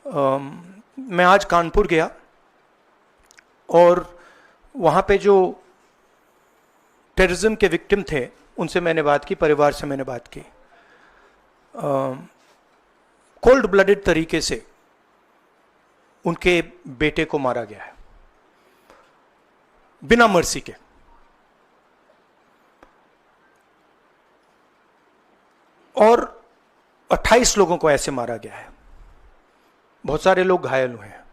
मैं आज कानपुर गया और वहाँ पे जो टेररिज्म के विक्टिम थे उनसे मैंने बात की, परिवार से मैंने बात की। कोल्ड ब्लडेड तरीके से उनके बेटे को मारा गया है, बिना मर्सी के। और 28 लोगों को ऐसे मारा गया है, बहुत सारे लोग घायल हुए हैं।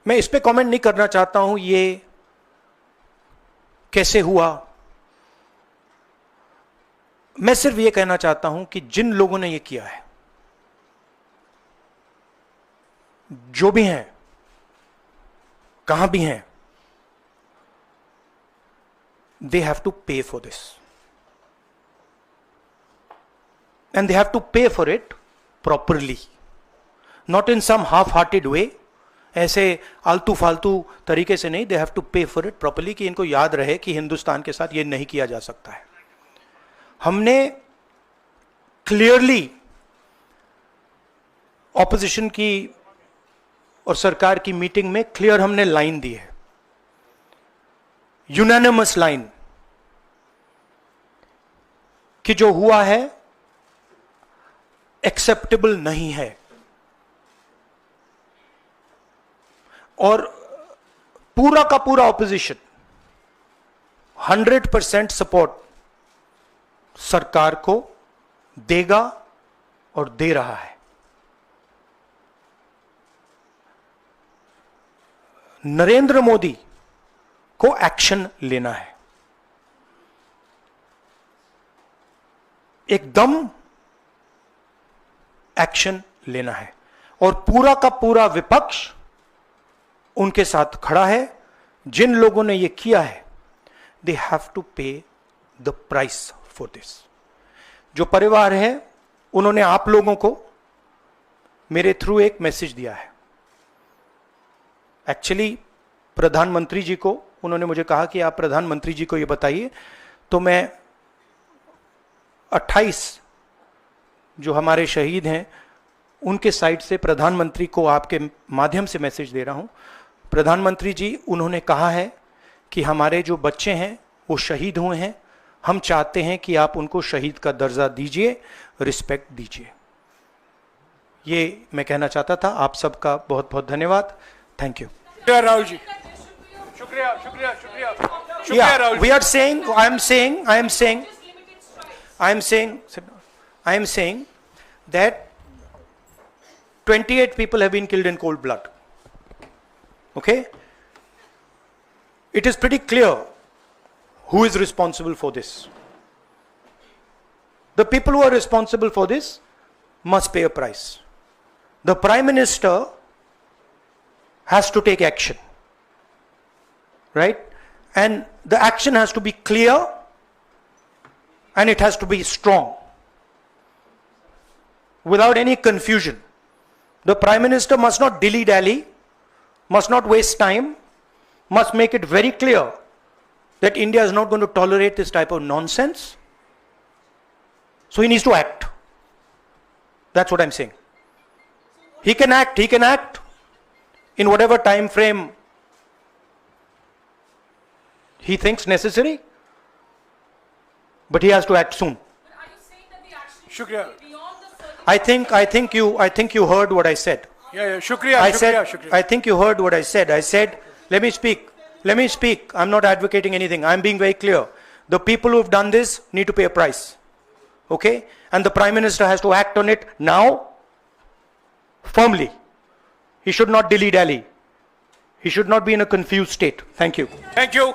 मैं इस पे कमेंट नहीं करना चाहता हूं ये कैसे हुआ। मैं सिर्फ ये कहना चाहता हूं कि जिन लोगों ने ये किया है, जो भी हैं, कहां भी हैं, they have to pay for this and they have to pay for it properly, not in some half-hearted way, ऐसे आलतू फालतू तरीके से नहीं। they have to pay for it properly, कि इनको याद रहे कि हिंदुस्तान के साथ ये नहीं किया जा सकता है। हमने क्लियरली ऑपोजिशन की और सरकार की मीटिंग में क्लियर हमने लाइन दी है, यूनानिमस लाइन, कि जो हुआ है एक्सेप्टेबल नहीं है। और पूरा का पूरा ऑपोजिशन 100% सपोर्ट सरकार को देगा और दे रहा है। नरेंद्र मोदी को एक्शन लेना है, एकदम एक्शन लेना है। और पूरा का पूरा विपक्ष उनके साथ खड़ा है। जिन लोगों ने यह किया है, दे हैव टू पे द प्राइस फॉर दिस। जो परिवार है, उन्होंने आप लोगों को मेरे थ्रू एक मैसेज दिया है। एक्चुअली प्रधानमंत्री जी को उन्होंने मुझे कहा कि आप प्रधानमंत्री जी को ये बताइए, तो मैं 28 जो हमारे शहीद हैं उनके साइड से प्रधानमंत्री को आपके माध्यम से मैसेज दे रहा हूं। प्रधानमंत्री जी, उन्होंने कहा है कि हमारे जो बच्चे हैं वो शहीद हुए हैं, हम चाहते हैं कि आप उनको शहीद का दर्जा दीजिए, रिस्पेक्ट दीजिए। ये मैं कहना चाहता था। आप सबका बहुत बहुत धन्यवाद। Thank you. राहुल जी, शुक्रिया शुक्रिया शुक्रिया शुक्रिया Rahul. We are saying, I am saying that 28 people have been killed in cold blood. Okay? It is pretty clear who is responsible for this. The people who are responsible for this must pay a price. The Prime Minister has to take action. Right? And the action has to be clear and it has to be strong, without any confusion. The Prime Minister must not dilly-dally, must not waste time, must make it very clear that India is not going to tolerate this type of nonsense. So he needs to act. That's what I'm saying. He can act in whatever time frame he thinks necessary, but he has to act soon. But are you saying that the action Shukriya. should be beyond the I think you heard what I said. Yeah, shukriya, shukriya. I think you heard what I said. I said, let me speak. I'm not advocating anything. I'm being very clear. The people who have done this need to pay a price. Okay? And the Prime Minister has to act on it now, firmly. He should not dilly-dally. He should not be in a confused state. Thank you. Thank you.